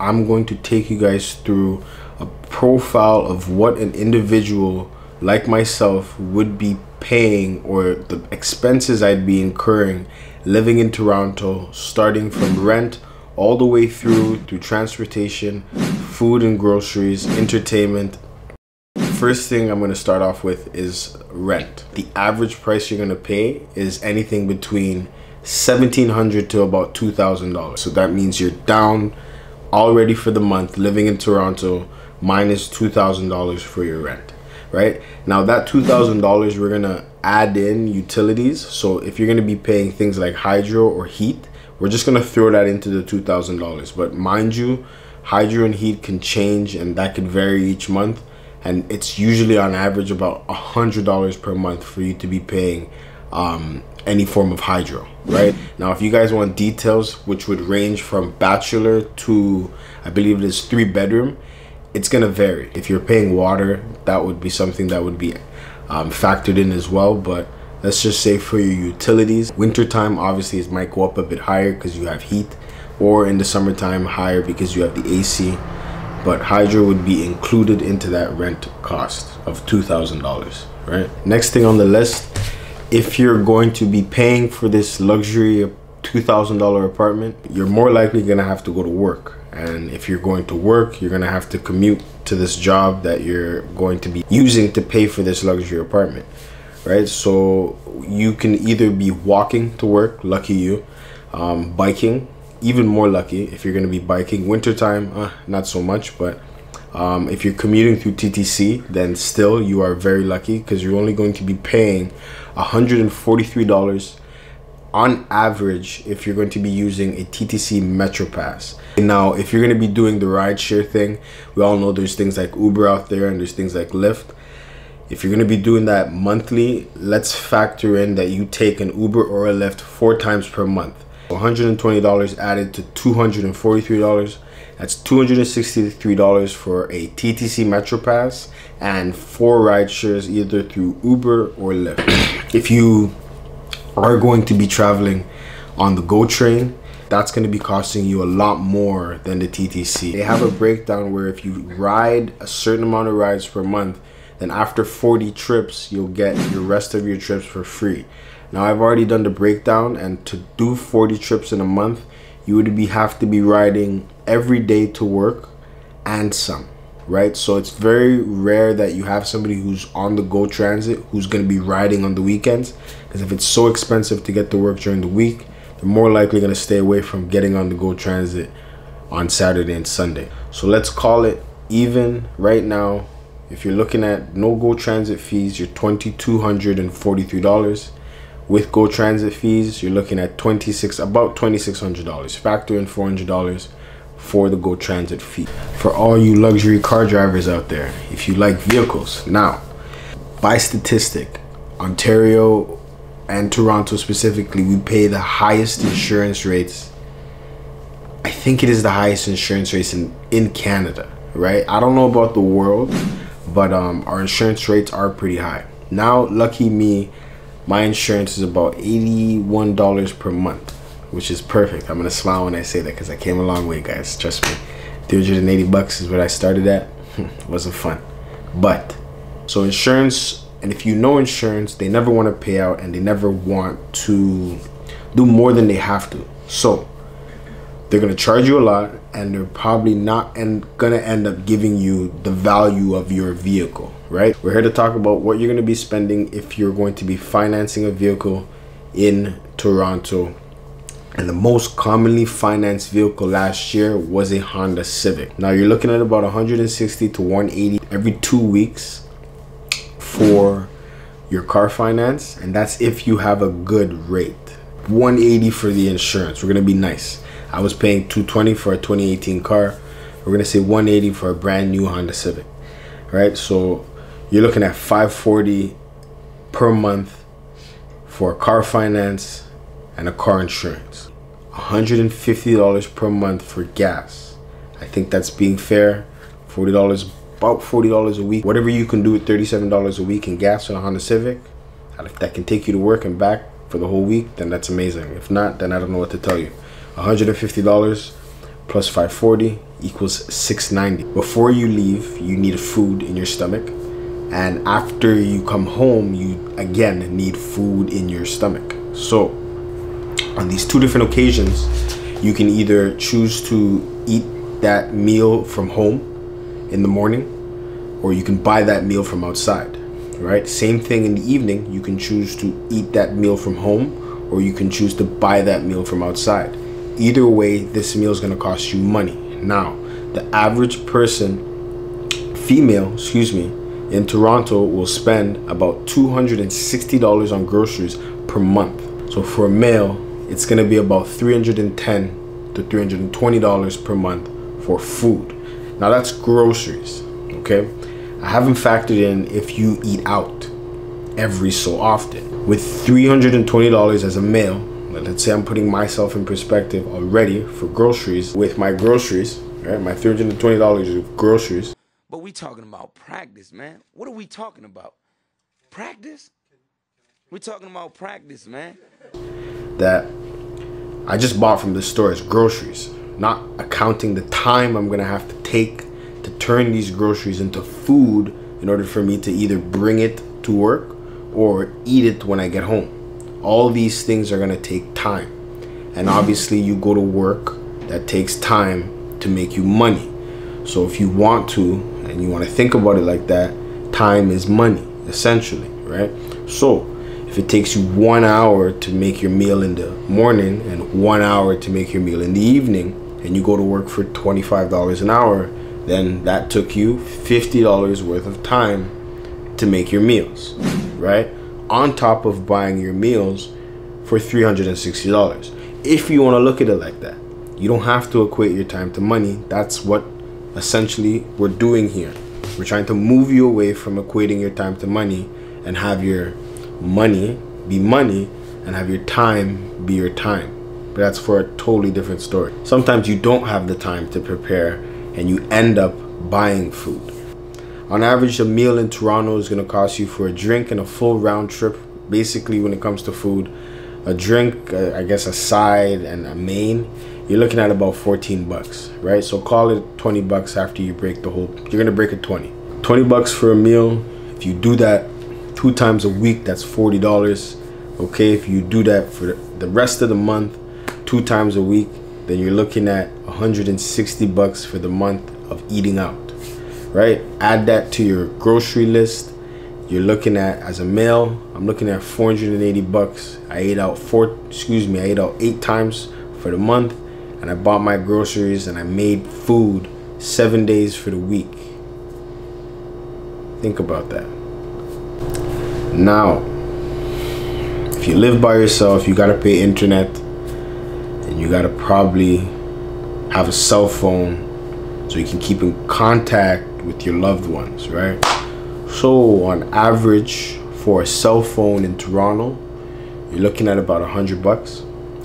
I'm going to take you guys through a profile of what an individual like myself would be paying, or the expenses I'd be incurring living in Toronto, starting from rent all the way through transportation, food and groceries, entertainment. First thing I'm going to start off with is rent. The average price you're going to pay is anything between $1,700 to about $2,000. So that means you're down already for the month living in Toronto, minus $2,000 for your rent. Right now, that $2,000, we're gonna add in utilities. So if you're gonna be paying things like hydro or heat, we're just gonna throw that into the $2,000. But mind you, hydro and heat can change, and that could vary each month, and it's usually on average about $100 per month for you to be paying any form of hydro. Right now, if you guys want details, which would range from bachelor to, I believe it is 3-bedroom, it's gonna vary. If you're paying water, that would be something that would be factored in as well. But let's just say for your utilities, wintertime obviously it might go up a bit higher because you have heat, or in the summertime higher because you have the AC. But hydro would be included into that rent cost of $2,000. Right, next thing on the list, if you're going to be paying for this luxury $2,000 apartment, you're more likely gonna have to go to work. And if you're going to work, you're gonna have to commute to this job that you're going to be using to pay for this luxury apartment, right? So you can either be walking to work, lucky you, biking, even more lucky if you're gonna be biking. Wintertime, not so much, but if you're commuting through TTC, then still you are very lucky, because you're only going to be paying $143 on average if you're going to be using a TTC Metro Pass. Now, if you're going to be doing the rideshare thing, we all know there's things like Uber out there and there's things like Lyft. If you're going to be doing that monthly, let's factor in that you take an Uber or a Lyft 4 times per month. $120 added to $243. That's $263 for a TTC Metro Pass and 4 rideshares either through Uber or Lyft. If you are going to be traveling on the GO train, that's going to be costing you a lot more than the TTC. They have a breakdown where if you ride a certain amount of rides per month, then after 40 trips, you'll get the rest of your trips for free. Now, I've already done the breakdown, and to do 40 trips in a month, you would have to be riding every day to work and some. Right, so it's very rare that you have somebody who's on the GO Transit who's going to be riding on the weekends, because if it's so expensive to get to work during the week, they're more likely going to stay away from getting on the GO Transit on Saturday and Sunday. So let's call it even right now. If you're looking at no GO Transit fees, you're $2,243. With GO Transit fees, you're looking at about $2,600. Factor in $400 for the GO Transit fee. For all you luxury car drivers out there, if you like vehicles, now, by statistic, Ontario and Toronto specifically, we pay the highest insurance rates. I think it is the highest insurance rates in Canada, right? I don't know about the world, but our insurance rates are pretty high. Now, lucky me, my insurance is about $81 per month, which is perfect. I'm gonna smile when I say that, because I came a long way, guys. Trust me. 380 bucks is what I started at. It wasn't fun. But so insurance, and if you know insurance, they never want to pay out, and they never want to do more than they have to. So they're gonna charge you a lot, and they're probably not gonna end up giving you the value of your vehicle. Right? We're here to talk about what you're gonna be spending if you're going to be financing a vehicle in Toronto. And the most commonly financed vehicle last year was a Honda Civic. Now you're looking at about $160 to $180 every 2 weeks for your car finance, and that's if you have a good rate. $180 for the insurance. We're gonna be nice. I was paying $220 for a 2018 car. We're gonna say $180 for a brand new Honda Civic. Right? So you're looking at $540 per month for car finance and a car insurance. $150 per month for gas. I think that's being fair. $40, about $40 a week. Whatever you can do with $37 a week in gas on a Honda Civic, if that can take you to work and back for the whole week, then that's amazing. If not, then I don't know what to tell you. $150 plus $540, equals $6.90. Before you leave, you need food in your stomach, and after you come home, you again need food in your stomach. So on these two different occasions, you can either choose to eat that meal from home in the morning, or you can buy that meal from outside, right? Same thing in the evening. You can choose to eat that meal from home, or you can choose to buy that meal from outside. Either way, this meal is going to cost you money. Now, the average person, female, in Toronto will spend about $260 on groceries per month. So for a male, it's going to be about $310 to $320 per month for food. Now that's groceries, okay? I haven't factored in if you eat out every so often. With $320 as a male, let's say I'm putting myself in perspective already for groceries. With my groceries, right, my $320 of groceries. But we talking about practice, man. What are we talking about? Practice? We're talking about practice, man. That I just bought from the store as groceries, not accounting the time I'm gonna have to take to turn these groceries into food in order for me to either bring it to work or eat it when I get home. All these things are gonna take time. And obviously you go to work, that takes time to make you money. So if you want to, and you want to think about it like that, time is money, essentially, right? So if it takes you 1 hour to make your meal in the morning and 1 hour to make your meal in the evening, and you go to work for $25 an hour, then that took you $50 worth of time to make your meals, right? On top of buying your meals for $360. If you want to look at it like that, you don't have to equate your time to money. That's what essentially we're doing here. We're trying to move you away from equating your time to money and have your money be money and have your time be your time. But that's for a totally different story. Sometimes you don't have the time to prepare and you end up buying food. On average, a meal in Toronto is going to cost you for a drink and a full round trip. Basically, when it comes to food, a drink, I guess a side and a main, you're looking at about 14 bucks, right? So call it 20 bucks after you break the whole, you're gonna break it 20 bucks for a meal. If you do that 2 times a week, that's $40. Okay, if you do that for the rest of the month, 2 times a week, then you're looking at 160 bucks for the month of eating out, right? Add that to your grocery list. You're looking at, as a male, I'm looking at 480 bucks. I ate out 8 times for the month, and I bought my groceries and I made food 7 days for the week. Think about that. Now, if you live by yourself, you gotta pay internet, and you gotta probably have a cell phone so you can keep in contact with your loved ones, right? So on average, for a cell phone in Toronto, you're looking at about 100 bucks.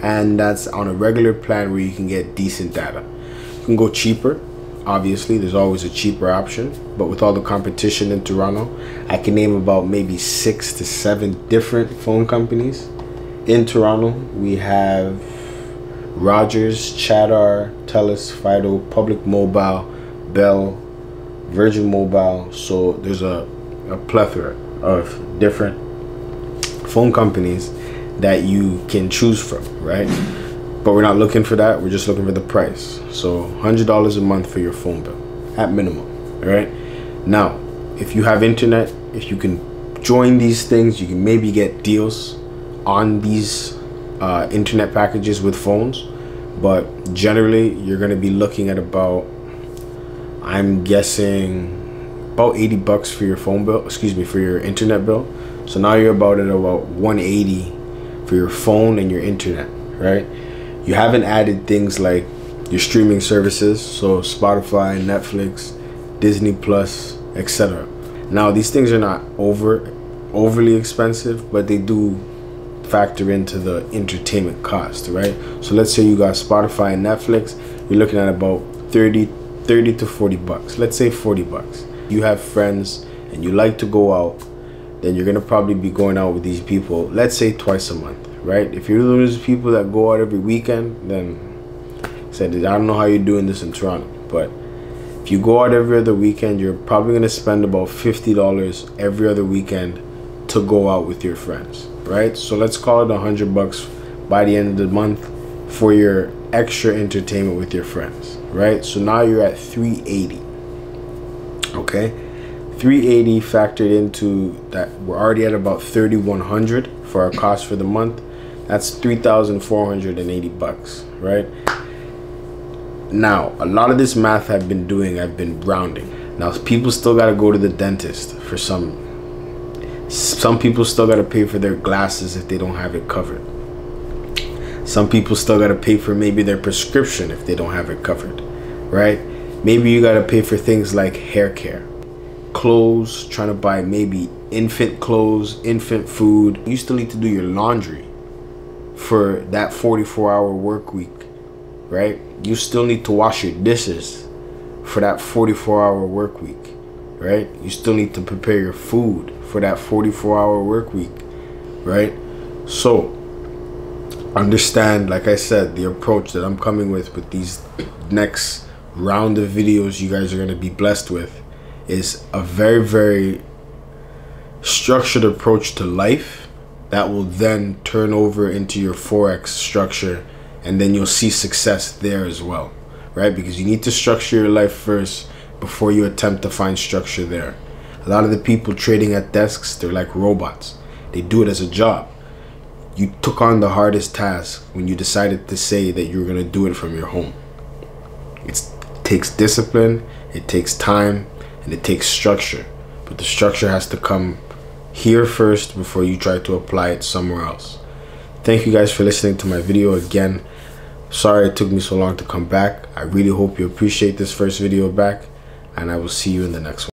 And that's on a regular plan where you can get decent data. You can go cheaper. Obviously, there's always a cheaper option. But with all the competition in Toronto, I can name about maybe 6 to 7 different phone companies. In Toronto, we have Rogers, Chattar, TELUS, Fido, Public Mobile, Bell, Virgin Mobile. So there's a plethora of different phone companies that you can choose from, right? But we're not looking for that. We're just looking for the price. So $100 a month for your phone bill at minimum, all right? Now, if you have internet, if you can join these things, you can maybe get deals on these internet packages with phones. But generally, you're gonna be looking at about, I'm guessing, about 80 bucks for your phone bill, for your internet bill. So now you're about at about 180 for your phone and your internet, right? You haven't added things like your streaming services, so Spotify, Netflix, Disney Plus, etc. Now these things are not overly expensive, but they do factor into the entertainment cost, right? So let's say you got Spotify and Netflix, you're looking at about 30 to 40 bucks. Let's say 40 bucks. You have friends and you like to go out, then you're gonna probably be going out with these people, let's say twice a month, right? If you're those people that go out every weekend, then I don't know how you're doing this in Toronto. But if you go out every other weekend, you're probably going to spend about $50 every other weekend to go out with your friends, right? So let's call it $100 by the end of the month for your extra entertainment with your friends, right? So now you're at $380. Okay, $380 factored into that, we're already at about $3,100 for our cost for the month. That's $3,480, right? Now, a lot of this math I've been rounding. Now, people still got to go to the dentist for some people still got to pay for their glasses if they don't have it covered. Some people still got to pay for maybe their prescription if they don't have it covered, right? Maybe you got to pay for things like hair care, clothes, trying to buy maybe infant clothes, infant food. You still need to do your laundry for that 44-hour work week, right? You still need to wash your dishes for that 44-hour work week, right? You still need to prepare your food for that 44-hour work week, right? So understand, like I said, the approach that I'm coming with these next round of videos you guys are going to be blessed with is a very, very structured approach to life that will then turn over into your Forex structure, and then you'll see success there as well, right? Because you need to structure your life first before you attempt to find structure there. A lot of the people trading at desks, they're like robots. They do it as a job. You took on the hardest task when you decided to say that you were going to do it from your home. It takes discipline, it takes time, and it takes structure. But the structure has to come here first before you try to apply it somewhere else. Thank you guys for listening to my video again. Sorry it took me so long to come back. I really hope you appreciate this first video back, and I will see you in the next one.